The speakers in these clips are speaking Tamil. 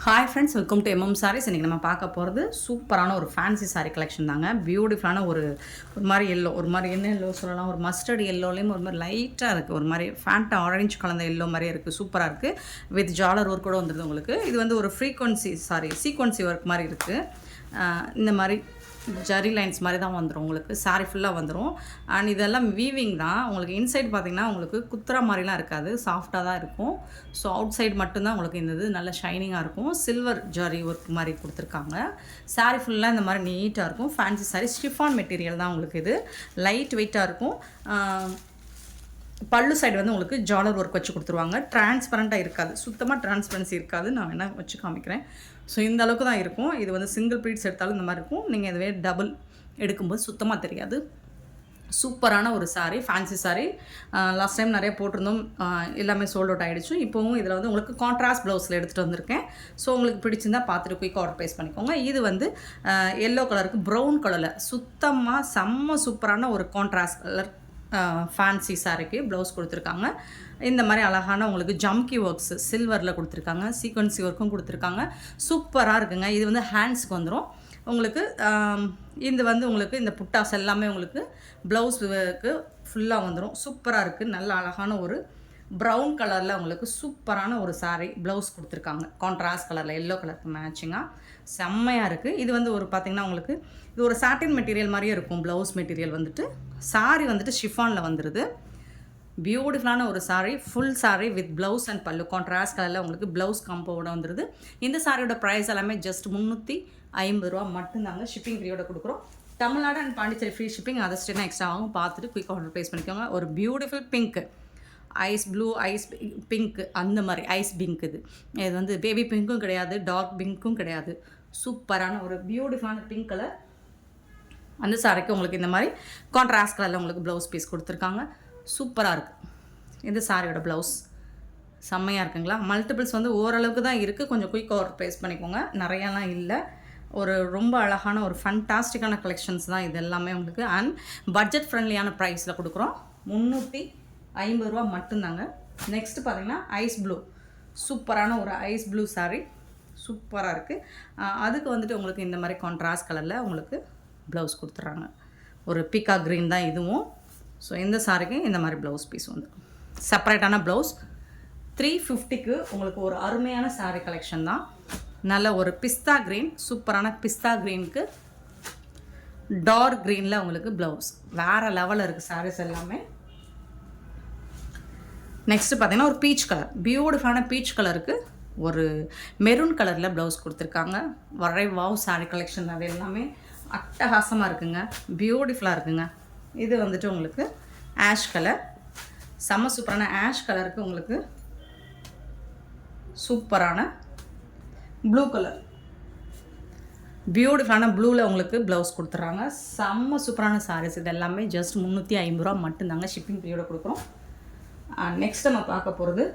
Hi friends, welcome to MM sarees. இன்றைக்கி நம்ம பார்க்க போகிறது சூப்பரான ஒரு ஃபேன்சி சாரீ கலெக்ஷன் தாங்க. பியூட்டிஃபுல்லான ஒரு மாதிரி எல்லோ, ஒரு மாதிரி என்ன எல்லோ சொல்லலாம், ஒரு மஸ்டர்ட் எல்லோலேயும் ஒரு மாதிரி லைட்டாக இருக்குது, ஒரு மாதிரி ஃபேண்டா ஆரஞ்சு கலந்த எல்லோ மாதிரியே இருக்குது. சூப்பராக இருக்குது. வித் ஜாலர் ஒர்க் கூட வந்துடுது உங்களுக்கு. இது வந்து ஒரு சீக்வன்சி ஒர்க் மாதிரி இருக்குது. இந்த மாதிரி ஜரி லைன்ஸ் மாதிரி தான் வந்துடும் உங்களுக்கு. சாரீ ஃபுல்லாக வந்துடும். அண்ட் இதெல்லாம் வீவிங் தான். உங்களுக்கு இன்சைட் பார்த்திங்கன்னா உங்களுக்கு குத்துற மாதிரிலாம் இருக்காது, சாஃப்டாக தான் இருக்கும். ஸோ அவுட் சைடு மட்டும்தான் உங்களுக்கு இந்த இது நல்ல ஷைனிங்காக இருக்கும். சில்வர் ஜரி ஒர்க் மாதிரி கொடுத்துருக்காங்க. சாரீ ஃபுல்லாக இந்த மாதிரி நீட்டாக இருக்கும். ஃபேன்சி சாரீ, ஸ்டிஃபான் மெட்டீரியல் தான் உங்களுக்கு. இது லைட் வெயிட்டாக இருக்கும். பல்லு சைடு வந்து உங்களுக்கு ஜாலர் ஒர்க் வச்சு கொடுத்துருவாங்க. டிரான்ஸ்பரண்ட்டாக இருக்காது, சுத்தமாக டிரான்ஸ்பரன்சி இருக்காது. நான் வேணால் வச்சு காமிக்கிறேன். ஸோ இந்த அளவுக்கு தான் இருக்கும். இது வந்து சிங்கிள் ப்ளீட்ஸ் எடுத்தாலும் இந்த மாதிரி இருக்கும். நீங்கள் இதுவே டபுள் எடுக்கும்போது சுத்தமாக தெரியாது. சூப்பரான ஒரு sari, fancy sari. Last time நிறைய போட்டிருந்தோம், எல்லாமே சோல்ட் அவுட் ஆகிடுச்சு. இப்போவும் இதில் வந்து உங்களுக்கு கான்ட்ராஸ்ட் ப்ளவுஸில் எடுத்துகிட்டு வந்திருக்கேன். ஸோ உங்களுக்கு பிடிச்சிருந்தால் பார்த்துட்டு குயிக் ஆர்டர் ப்ளேஸ் பண்ணிக்கோங்க. இது வந்து எல்லோ கலருக்கு ப்ரௌன் கலரில் சுத்தமாக செம்ம சூப்பரான ஒரு கான்ட்ராஸ்ட் கலர் ஃபேன்சி சாரிக்கு ப்ளவுஸ் கொடுத்துருக்காங்க. இந்த மாதிரி அழகான உங்களுக்கு ஜம்கி ஒர்க்ஸ் சில்வரில் கொடுத்துருக்காங்க. சீக்வன்சி ஒர்க்கும் கொடுத்துருக்காங்க. சூப்பராக இருக்குங்க. இது வந்து ஹேண்ட்ஸ்க்கு வந்துடும் உங்களுக்கு. இது வந்து உங்களுக்கு இந்த புட்டாஸ் எல்லாமே உங்களுக்கு ப்ளவுஸுக்கு ஃபுல்லாக வந்துடும். சூப்பராக இருக்குது. நல்ல அழகான ஒரு ப்ரௌன் கலரில் உங்களுக்கு சூப்பரான ஒரு சாரீ ப்ளவுஸ் கொடுத்துருக்காங்க. கான்ட்ராஸ்ட் கலரில் எல்லோ கலருக்கு மேட்சிங்காக செம்மையாக இருக்குது. இது வந்து ஒரு பார்த்திங்கன்னா உங்களுக்கு இது ஒரு சாட்டின் மெட்டீரியல் மாதிரியே இருக்கும். ப்ளவுஸ் மெட்டீரியல் வந்துட்டு சாரீ வந்துட்டு ஷிஃபானில் வந்துடுது. பியூட்டிஃபுல்லான ஒரு sari, full sari with blouse and பல்லு கான்ட்ராஸ்ட் கலரில் உங்களுக்கு ப்ளவுஸ் காம்போவோட வந்துடுது. இந்த சாரியோட ப்ரைஸ் எல்லாமே ஜஸ்ட் 350 ரூபா மட்டும்தாங்க. ஷிப்பிங் ஃப்ரீயோட கொடுக்குறோம். Tamil Nadu and Pondicherry free shipping. அதை ஸ்டேனா எக்ஸ்ட்ரா ஆகும். பார்த்துட்டு குயிக் ஆர்டர் ப்ளேஸ் பண்ணிக்கோங்க. ஒரு beautiful pink, ice blue, ice pink, அந்த மாதிரி ஐஸ் பிங்க். இது வந்து பேபி பிங்க்கும் கிடையாது, டார்க் பிங்க்கும் கிடையாது. சூப்பரான ஒரு பியூட்டிஃபுல்லான பிங்க் கலர். அந்த சாரிக்கு உங்களுக்கு இந்த மாதிரி கான்ட்ராஸ்ட் கலரில் உங்களுக்கு ப்ளவுஸ் பீஸ் கொடுத்துருக்காங்க. சூப்பராக இருக்குது. இந்த சாரியோட ப்ளவுஸ் செம்மையாக இருக்குங்களா. மல்டிபிள்ஸ் வந்து ஓரளவுக்கு தான் இருக்குது. கொஞ்சம் குயிக் ஆர்டர் ப்ளேஸ் பண்ணிக்கோங்க. நிறையாலாம் இல்லை. ஒரு ரொம்ப அழகான ஒரு ஃபண்டாஸ்டிக்கான கலெக்ஷன்ஸ் தான் இது எல்லாமே உங்களுக்கு. அண்ட் பட்ஜெட் ஃப்ரெண்ட்லியான ப்ரைஸில் கொடுக்குறோம். 350 ரூபா மட்டும்தாங்க. நெக்ஸ்ட்டு பார்த்திங்கன்னா ஐஸ் ப்ளூ, சூப்பரான ஒரு ஐஸ் ப்ளூ சாரீ. சூப்பராக இருக்குது. அதுக்கு வந்துட்டு உங்களுக்கு இந்த மாதிரி கான்ட்ராஸ்ட் கலரில் உங்களுக்கு ப்ளவுஸ் கொடுத்துட்றாங்க. ஒரு பீக்கா க்ரீன் தான் இதுவும். ஸோ இந்த சாரிக்கு இந்த மாதிரி ப்ளவுஸ் பீஸ் வந்து செப்பரேட்டான ப்ளவுஸ். 350க்கு உங்களுக்கு ஒரு அருமையான சாரீ கலெக்ஷன் தான். நல்ல ஒரு பிஸ்தா க்ரீன், சூப்பரான பிஸ்தா க்ரீனுக்கு டார்க் க்ரீனில் உங்களுக்கு ப்ளவுஸ் வேறு லெவலில் இருக்குது சாரீஸ் எல்லாமே. நெக்ஸ்ட்டு பார்த்திங்கன்னா ஒரு பீச் கலர், பியூட்டிஃபுல்லான பீச் கலருக்கு ஒரு மெரூன் கலரில் ப்ளவுஸ் கொடுத்துருக்காங்க. வாவ் சாரீ கலெக்ஷன் அது எல்லாமே அட்டகாசமாக இருக்குங்க. பியூட்டிஃபுல்லாக இருக்குங்க. இது வந்துட்டு உங்களுக்கு ஆஷ் கலர், செம்ம சூப்பரான ஆஷ் கலருக்கு உங்களுக்கு சூப்பரான ப்ளூ கலர், பியூட்டிஃபுல்லான ப்ளூவில் உங்களுக்கு ப்ளவுஸ் கொடுத்துட்றாங்க. செம்ம சூப்பரான சாரீஸ். இது எல்லாமே ஜஸ்ட் 350 ரூபா மட்டும்தாங்க. ஷிப்பிங் ஃப்ரீயோட கொடுக்குறோம். நெக்ஸ்ட் நம்ம பார்க்க போகிறது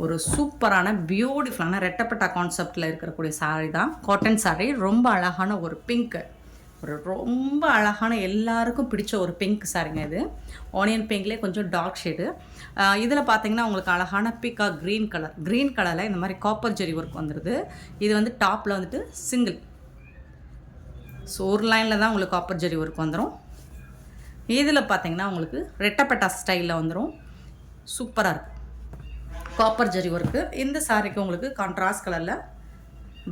ஒரு சூப்பரான பியூட்டிஃபுல்லான ரெட்டப்பட்டா கான்செப்டில் இருக்கக்கூடிய சாரீ தான். காட்டன் சாரீ, ரொம்ப அழகான ஒரு பிங்க்கு, ஒரு ரொம்ப அழகான எல்லாருக்கும் பிடிச்ச ஒரு பிங்க் சாரிங்க. இது ஆனியன் பிங்க்லேயே கொஞ்சம் டார்க் ஷேடு. இதில் பார்த்தீங்கன்னா உங்களுக்கு அழகான பீக்கா க்ரீன் கலரில் இந்த மாதிரி காப்பர் ஜெரி ஒர்க் வந்துடுது. இது வந்து டாப்பில் வந்துட்டு சிங்கிள், ஸோ ஒரு லைனில் தான் உங்களுக்கு காப்பர் ஜெரி ஒர்க் வந்துடும். இதில் பார்த்தீங்கன்னா உங்களுக்கு ரெட்டப்பட்டா ஸ்டைலில் வந்துடும். சூப்பராக இருக்குது காப்பர் ஜெரி ஒர்க்கு. இந்த சாரிக்கு உங்களுக்கு கான்ட்ராஸ்ட் கலரில்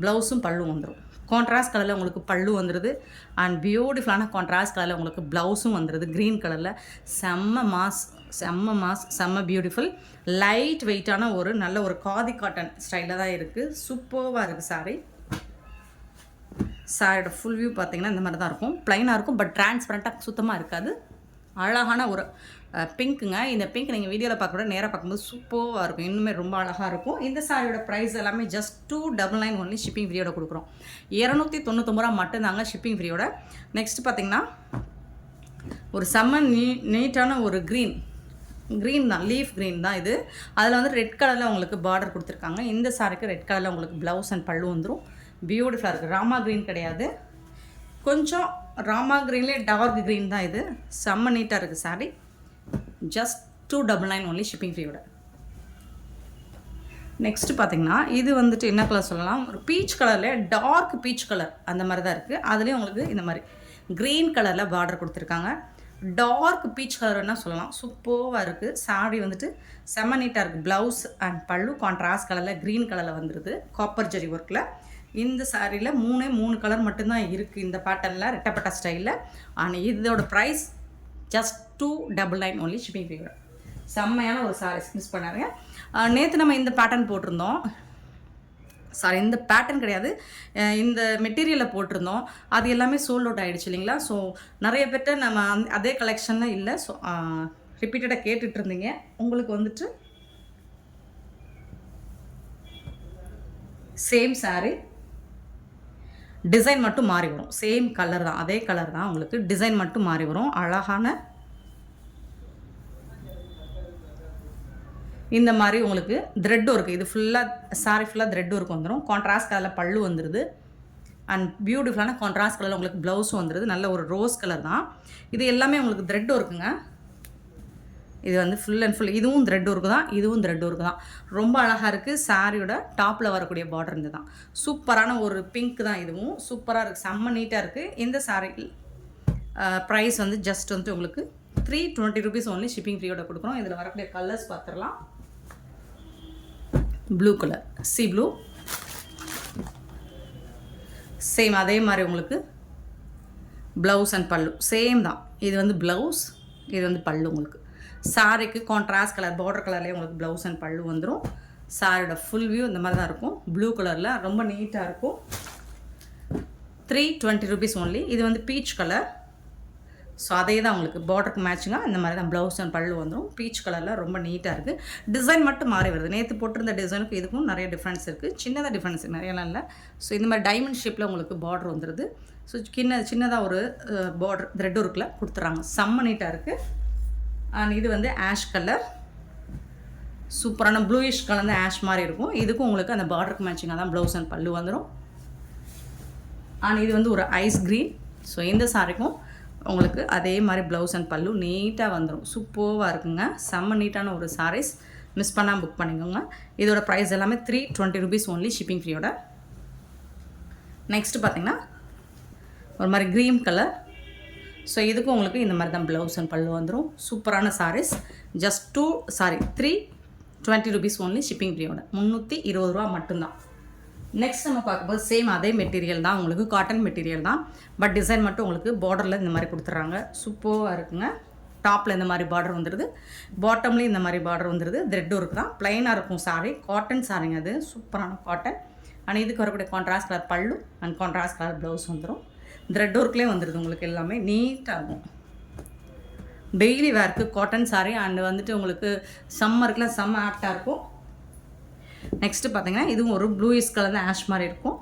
ப்ளவுஸும் பல்லும் வந்துடும். கான்ட்ராஸ்ட் கலரில் உங்களுக்கு பல்லு வந்துடுது. அண்ட் பியூட்டிஃபுல்லான கான்ட்ராஸ்ட் கலரில் உங்களுக்கு ப்ளவுஸும் வந்துடுது. க்ரீன் கலரில் செம்ம பியூட்டிஃபுல். லைட் வெயிட்டான ஒரு நல்ல ஒரு காதி காட்டன் ஸ்டைலில் தான் இருக்குது. சூப்பராக இருக்குது சாரீ. சாரியோட ஃபுல் வியூ பார்த்திங்கன்னா இந்த மாதிரி தான் இருக்கும். ப்ளைனாக இருக்கும், பட் டிரான்ஸ்பரண்ட்டாக சுத்தமாக இருக்காது. அழகான ஒரு பிங்க்குங்க. இந்த பிங்க் நீங்கள் வீடியோவில் பார்க்க நேராக பார்க்கும்போது சூப்பராக இருக்கும். இன்னுமே ரொம்ப அழகாக இருக்கும். இந்த சாரியோட ப்ரைஸ் எல்லாமே ஜஸ்ட் 299 ஒன்லி. ஷிப்பிங் ஃப்ரீயோட கொடுக்குறோம். 299 ரூபா மட்டும்தாங்க ஷிப்பிங் ஃப்ரீயோட. நெக்ஸ்ட் பார்த்திங்கன்னா ஒரு செம்ம நீட்டான ஒரு க்ரீன் தான், லீஃப் க்ரீன் தான் இது. அதில் வந்து ரெட் கலரில் உங்களுக்கு பார்டர் கொடுத்துருக்காங்க. இந்த சாரிக்கு ரெட் கலரில் உங்களுக்கு ப்ளவுஸ் அண்ட் பல்லு வந்துடும். பியூட்டிஃபுல்லாக இருக்குது. ராமா க்ரீன் கிடையாது, கொஞ்சம் ராமா க்ரீன்லேயே டார்க் க்ரீன் தான் இது. செம்ம நீட்டாக இருக்குது சாரீ. ஜஸ்ட் 299 ஒன்லி ஷிப்பிங் ஃப்ரீயோட. நெக்ஸ்ட்டு பார்த்தீங்கன்னா இது வந்துட்டு என்ன கலர் சொல்லலாம், ஒரு பீச் கலரில் டார்க் பீச் கலர் அந்த மாதிரி தான் இருக்குது. அதுலேயும் உங்களுக்கு இந்த மாதிரி க்ரீன் கலரில் பார்டர் கொடுத்துருக்காங்க. டார்க் பீச் கலர்னா சொல்லலாம், சூப்பராக இருக்குது. சாரி வந்துட்டு செம்ம நீட்டாக இருக்குது. ப்ளவுஸ் அண்ட் பல்லு கான்ட்ராஸ்ட் கலரில் க்ரீன் கலரில் வந்துடுது காப்பர் ஜரி ஒர்க்கில். இந்த சாரியில் 3 கலர் மட்டும்தான் இருக்குது இந்த பேட்டர்னில், ரெட்டப்பட்ட ஸ்டைலில். ஆனால் இதோட price just 299 only shipping free. செம்மையான ஒரு சாரீஸ், மிஸ் பண்ணாருங்க. நேற்று நம்ம இந்த பேட்டர்ன் போட்டிருந்தோம், சாரி இந்த பேட்டர்ன் கிடையாது, இந்த மெட்டீரியலில் போட்டிருந்தோம். அது எல்லாமே சோல்ட் அவுட் ஆகிடுச்சு இல்லைங்களா. ஸோ நிறைய பேர்ட்ட நம்ம அதே கலெக்ஷனில் இல்லை. ஸோ ரிப்பீட்டடாக கேட்டுட்டு இருந்தீங்க. உங்களுக்கு வந்துட்டு சேம் சாரீ, டிசைன் மட்டும் மாறி வரும். சேம் கலர் தான், அதே கலர் தான், உங்களுக்கு டிசைன் மட்டும் மாறி வரும். அழகான இந்த மாதிரி உங்களுக்கு த்ரெட் ஒர்க்கு, இது ஃபுல்லாக சாரி ஃபுல்லாக த்ரெட் ஒர்க் வந்துடும். கான்ட்ராஸ்ட் கலரில் பல்லு வந்துடுது அண்ட் பியூட்டிஃபுல்லான கான்ட்ராஸ்ட் கலரில் உங்களுக்கு ப்ளவுஸும் வந்துடுது. நல்ல ஒரு ரோஸ் கலர் தான். இது எல்லாமே உங்களுக்கு த்ரெட் ஒர்க்குங்க. இது வந்து ஃபுல் அண்ட் ஃபுல் இதுவும் த்ரெட் ஒர்க்கு தான், இதுவும் த்ரெட் ஒர்க்கு தான். ரொம்ப அழகாக இருக்குது. சாரியோட டாப்பில் வரக்கூடிய பார்டர் இருந்து தான். சூப்பரான ஒரு பிங்க் தான், இதுவும் சூப்பராக இருக்குது, செம்ம நீட்டாக இருக்குது. இந்த சாரி ப்ரைஸ் வந்து ஜஸ்ட் வந்து உங்களுக்கு 320 rupees ஒன்லி ஷிப்பிங் ஃப்ரீயோட கொடுக்குறோம். இதில் வரக்கூடிய கலர்ஸ் பார்த்துடலாம். Blue colour, C blue, same அதே மாதிரி உங்களுக்கு ப்ளவுஸ் அண்ட் பல்லு சேம் தான். இது வந்து ப்ளவுஸ், இது வந்து பல்லு. உங்களுக்கு சாரிக்கு கான்ட்ராஸ்ட் கலர் பார்டர் கலர்லேயே உங்களுக்கு ப்ளவுஸ் அண்ட் பல்லு வந்துடும். சாரியோட ஃபுல் வியூ இந்த மாதிரி தான் இருக்கும். ப்ளூ கலரில் ரொம்ப நீட்டாக இருக்கும். 320 rupees ஒன்லி. இது வந்து பீச் கலர். ஸோ அதே தான் உங்களுக்கு பார்டருக்கு மேட்சிங்காக இந்த மாதிரி தான் ப்ளவுஸ் அண்ட் பல்லு வந்துடும். பீச் கலரில் ரொம்ப நீட்டாக இருக்குது. டிசைன் மட்டும் மாறி வருது. நேற்று போட்டிருந்த டிசைனுக்கும் இதுக்கும் நிறைய டிஃப்ரென்ஸ் இருக்குது. சின்னதாக டிஃப்ரென்ஸ் நிறையலாம் இல்லை. ஸோ இந்த மாதிரி டைமண்ட் ஷேப்பில் உங்களுக்கு பார்டர் வந்துடுது. ஸோ சின்னதாக ஒரு பார்டர் த்ரெட் ஒர்க்கில் கொடுத்துட்றாங்க. செம்ம நீட்டாக இருக்குது. அண்ட் இது வந்து ஆஷ் கலர், சூப்பரான ப்ளூயிஷ் கலந்து ஆஷ் மாதிரி இருக்கும். இதுக்கும் உங்களுக்கு அந்த பார்டருக்கு மேட்சிங்காக தான் ப்ளவுஸ் அண்ட் பல்லு வந்துடும். அண்ட் இது வந்து ஒரு ஐஸ் க்ரீன். ஸோ இந்த சாரிக்கும் உங்களுக்கு அதே மாதிரி ப்ளவுஸ் அண்ட் பல்லு நீட்டாக வந்துடும். சூப்பராக இருக்குங்க. செம்ம நீட்டான ஒரு சாரீஸ், மிஸ் பண்ணாமல் புக் பண்ணிக்கோங்க. இதோட ப்ரைஸ் எல்லாமே 320 rupees ஒன்லி ஷிப்பிங் ஃப்ரீயோட. நெக்ஸ்ட்டு பார்த்தீங்கன்னா ஒரு மாதிரி க்ரீன் கலர். ஸோ இதுக்கும் உங்களுக்கு இந்த மாதிரி தான் ப்ளவுஸ் அண்ட் பல்லு வந்துடும். சூப்பரான saris. Just 320 rupees only shipping ஃப்ரீயோட. 320 ரூபா மட்டும்தான். நெக்ஸ்ட் நம்ம பார்க்கும்போது சேம் அதே மெட்டீரியல் தான், உங்களுக்கு காட்டன் மெட்டீரியல் தான். பட் டிசைன் மட்டும் உங்களுக்கு பார்டரில் இந்த மாதிரி கொடுத்துட்றாங்க. சூப்பராக இருக்குங்க. டாப்பில் இந்த மாதிரி பார்டர் வந்துடுது, பாட்டம்லேயும் இந்த மாதிரி பார்டர் வந்துடுது. த்ரெட் ஒர்க் தான், ப்ளைனாக இருக்கும் சாரி. காட்டன் சாரிங்க அது, சூப்பரான காட்டன். ஆனால் இதுக்கு வரக்கூடிய கான்ட்ராஸ்ட் கலர் பல்லு அண்ட் கான்ட்ராஸ்ட் கலர் ப்ளவுஸ் வந்துடும். த்ரெட் ஒர்க்லேயே வந்துடுது. உங்களுக்கு எல்லாமே நீட்டாக இருக்கும். டெய்லி வேர்க்கு காட்டன் சாரி அண்ட் வந்துட்டு உங்களுக்கு சம்மருக்குலாம் செம்ம ஆப்டாக இருக்கும். நெக்ஸ்ட்டு பார்த்தீங்கன்னா இதுவும் ஒரு ப்ளூயிஷ் கலர் தான், ஆஷ் மாதிரி இருக்கும்.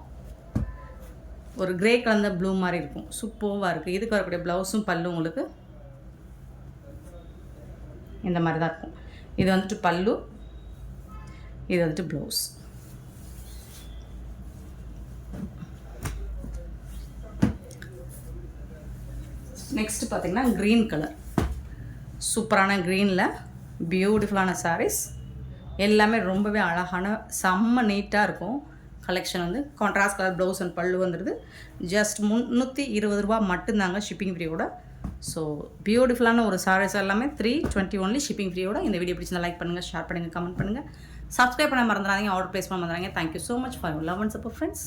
ஒரு கிரே கலர் ப்ளூ மாதிரி இருக்கும். சூப்பராக இருக்குது. இதுக்கு வரக்கூடிய ப்ளவுஸும் பல்லும் உங்களுக்கு இந்த மாதிரி தான் இருக்கும். இது வந்துட்டு பல்லு, இது வந்துட்டு ப்ளவுஸ். நெக்ஸ்ட் பார்த்தீங்கன்னா க்ரீன் கலர், சூப்பரான க்ரீனில் பியூட்டிஃபுல்லான சாரீஸ். எல்லாமே ரொம்பவே அழகான செம்ம நீட்டாக இருக்கும். கலெக்ஷன் வந்து கான்ட்ராஸ்ட் கலர் ப்ளவுஸ் அண்ட் பல்லு வந்துடுது. ஜஸ்ட் 320 ரூபா மட்டும்தாங்க ஷிப்பிங் ஃப்ரீயோட. ஸோ பியூட்டிஃபுல்லான ஒரு சாரீஸ் எல்லாமே 320 ஒன்லி ஷிப்பிங் ஃப்ரீயோட. இந்த வீடியோ பிடிச்சிருந்தா லைக் பண்ணுங்கள், ஷேர் பண்ணுங்கள், கமெண்ட் பண்ணுங்கள், சப்ஸ்கிரைப் பண்ண மறந்துடாதீங்க, ஆர்டர் ப்ளேஸ் பண்ண மறந்துடாதீங்க. Thank you so much for your love and support friends.